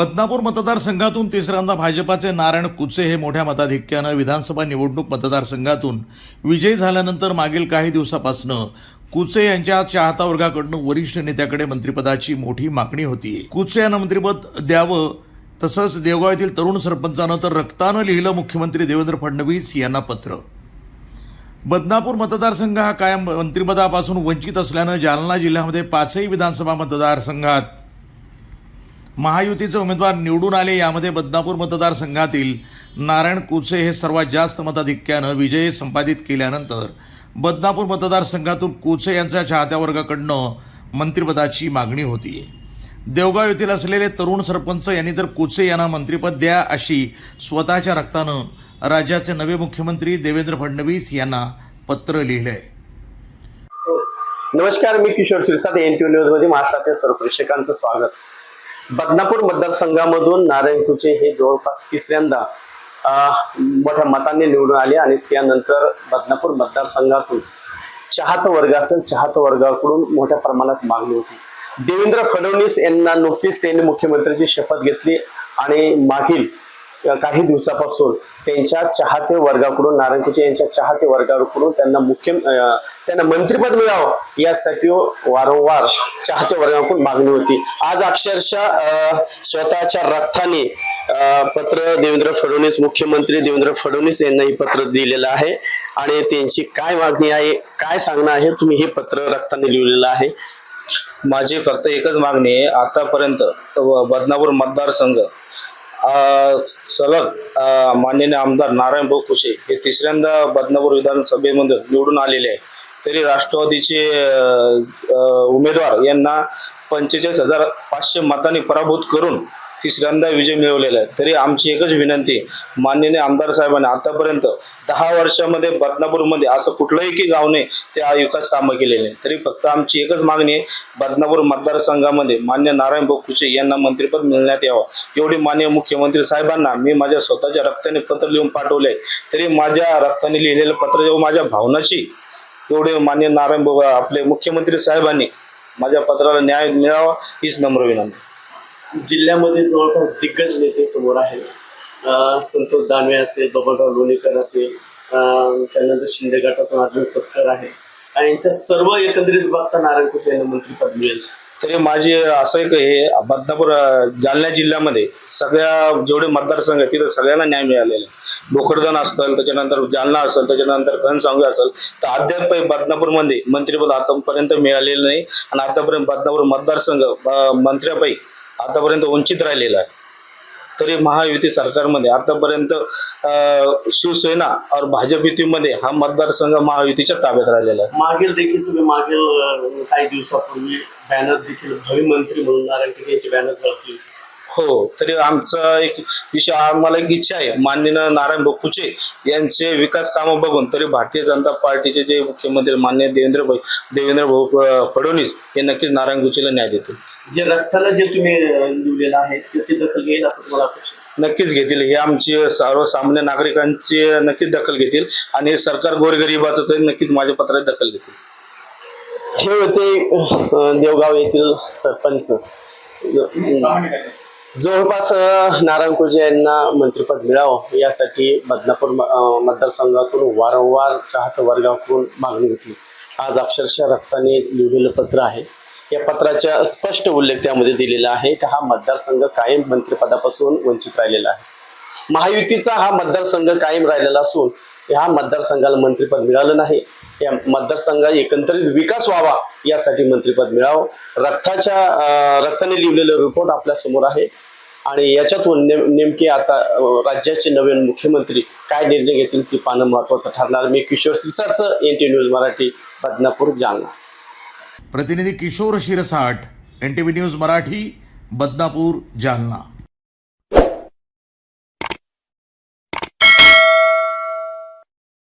बदनापूर मतदारसंघातून तिसऱ्यांदा भाजपाचे नारायण कुचे हे मोठ्या मताधिक्यानं विधानसभा निवडणूक मतदारसंघातून विजयी झाल्यानंतर मागील काही दिवसापासून कुचे यांच्या चाहता वर्गाकडून वरिष्ठ नेत्याकडे मंत्रिपदाची मोठी मागणी होती। कुचे यांना मंत्रिपद द्यावं तसंच देवगाव येथील तरुण सरपंचानं तर रक्तानं लिहिलं मुख्यमंत्री देवेंद्र फडणवीस यांना पत्र। बदनापूर मतदारसंघ हा कायम मंत्रिपदापासून वंचित असल्यानं जालना जिल्ह्यामध्ये 5ही विधानसभा मतदारसंघात महायुतीचे उमेदवार निवडून आले। यामध्ये बदनापूर मतदारसंघातील नारायण कुचे हे सर्वात जास्त मताधिक्यानं विजय संपादित केल्यानंतर बदनापूर मतदारसंघातून कुचे यांच्या चाहत्या वर्गाकडून मंत्रिपदाची मागणी होती। देवगाव येथील असलेले तरुण सरपंच यांनी तर कुचे यांना मंत्रिपद द्या अशी स्वतःच्या रक्तानं राज्याचे नवे मुख्यमंत्री देवेंद्र फडणवीस यांना पत्र लिहिले आहे। नमस्कार, मी किशोर शिरसाट, NTV न्यूज मध्ये महाराष्ट्रातील सर्व प्रेक्षकांचं स्वागत। बदनापूर मतदारसंघामधून नारायण कुचे हे जवळपास तिसऱ्यांदा मोठ्या मताने निवडून आले आणि त्यानंतर बदनापूर मतदारसंघातून चाहता वर्ग असेल, चाहता वर्गाकडून मोठ्या प्रमाणात मागणी होती। देवेंद्र फडणवीस यांना नुकतीच त्यांनी मुख्यमंत्र्याची शपथ घेतली आणि मागील काही दिवसापासून त्यांच्या चाहते वर्गाकडून, नारायण कुचे यांच्या चाहते वर्गाकडून त्यांना मंत्रिपद मिळावं यासाठी वारंवार चाहते वर्गाकडून मागणी होती। आज अक्षरशः स्वतःच्या रक्ताने पत्र देवेंद्र फडणवीस, मुख्यमंत्री देवेंद्र फडणवीस यांना हे पत्र दिलेलं आहे आणि त्यांची काय मागणी आहे, काय सांगणं आहे, तुम्ही हे पत्र रक्ताने लिहिलेलं आहे। माझी फक्त एकच मागणी आहे, आतापर्यंत बदनापूर मतदारसंघ सलग माननीय आमदार नारायण कुचे हे तिसऱ्यांदा बदनापूर विधानसभेमध्ये निवडून आलेले आहे, तरी राष्ट्रवादीचे उमेदवार यांना 45,500 मतांनी पराभूत करून तिसऱ्यांदा विजय मिळवलेला आहे। तरी आमची एकच विनंती, माननीय आमदार साहेबांनी आतापर्यंत 10 वर्षामध्ये बदनापूरमध्ये असं कुठलंही की गाव नाही ते विकास कामं केलेले आहे। तरी फक्त आमची एकच मागणी आहे, बदनापूर मतदारसंघामध्ये मान्य नारायण कुचे यांना मंत्रिपद मिळण्यात यावं एवढी माननीय मुख्यमंत्री साहेबांना मी माझ्या स्वतःच्या रक्ताने पत्र लिहून पाठवले। तरी माझ्या रक्ताने लिहिलेलं पत्र जेव्हा माझ्या भावनाची एवढे माननीय नारायण आपले मुख्यमंत्री साहेबांनी माझ्या पत्राला न्याय मिळावा हीच नम्र विनंती। जिल्ह्यामध्ये जवळपास दिग्गज नेते समोर आहेत, संतोष दानवे असेल, बबनराव लोणीकर असेल, त्यानंतर शिंदे गटातून अर्जुन खोतकर आहे आणि यांच्या सर्व एकंदरीत बघता नारायण कुचे यांना मंत्रिपद मिळेल। तरी माझी असं एक हे बदनापूर जालना जिल्ह्यामध्ये सगळ्या जेवढे मतदारसंघ आहेत तिथं सगळ्यांना न्याय मिळालेला आहे। भोकरदन असेल, त्याच्यानंतर जालना असेल, त्याच्यानंतर घनसावंगी असेल, तर अद्याप बदनापूरमध्ये मंत्रिपद आतापर्यंत मिळालेलं नाही आणि आतापर्यंत बदनापूर मतदारसंघ मंत्र्यापैकी आतापर्यंत वंचित राहिलेला आहे। तरी महायुती सरकारमध्ये आतापर्यंत शिवसेना और भाजप युतीमध्ये हा मतदारसंघ महायुतीच्या ताब्यात राहिलेला आहे। मागील देखील तुम्ही काही दिवसापूर्वी बॅनर देखील भवी मंत्री म्हणून नारायण कुचे यांचे बॅनर झळकले। हो, तरी आमचा एक विषय, आम्हाला एक इच्छा आहे, माननीय नारायण कुचे यांचे विकास कामं बघून तरी भारतीय जनता पार्टीचे जे मुख्यमंत्री माननीय देवेंद्र फडणवीस हे नक्कीच नारायण कुचेला न्याय देतील। जे रक्ताला जे तुम्ही लिहिलेलं आहे त्याची दखल घेईल असं तुम्हाला अपेक्षा? नक्कीच घेतील, हे आमची सर्वसामान्य नागरिकांची नक्कीच दखल घेतील आणि सरकार गोरगरिबाचं तरी नक्कीच माझ्या पत्रात दखल घेतील। हे होते देवगाव येथील सरपंच। जवळपास नारायण कुचे यांना मंत्रिपद मिळावं यासाठी बदनापूर मतदारसंघातून वारंवार चाहता वर्गाकडून मागणी होती। आज अक्षरशः रक्ताने लिहिलेलं पत्र आहे। या पत्राचा स्पष्ट उल्लेख त्यामध्ये दिलेला आहे की हा मतदारसंघ कायम मंत्रिपदापासून वंचित राहिलेला आहे। महायुतीचा हा मतदारसंघ कायम राहिलेला असून ह्या मतदारसंघाला मंत्रिपद मिळालं नाही। या मतदारसंघाचा एकंदरीत विकास व्हावा यासाठी मंत्रिपद मिळावं। रक्ताने लिहिलेलं रिपोर्ट आपल्या समोर आहे आणि याच्यातून नेमके आता राज्याचे नवीन मुख्यमंत्री काय निर्णय घेतील ती पाहणं महत्त्वाचं ठरणार। मी किशोर शिरसाट, NTV न्यूज मराठी, बदनापूर, जालना। प्रतिनिधी किशोर शिरसाट, NTV न्यूज मराठी, बदनापूर, जालना।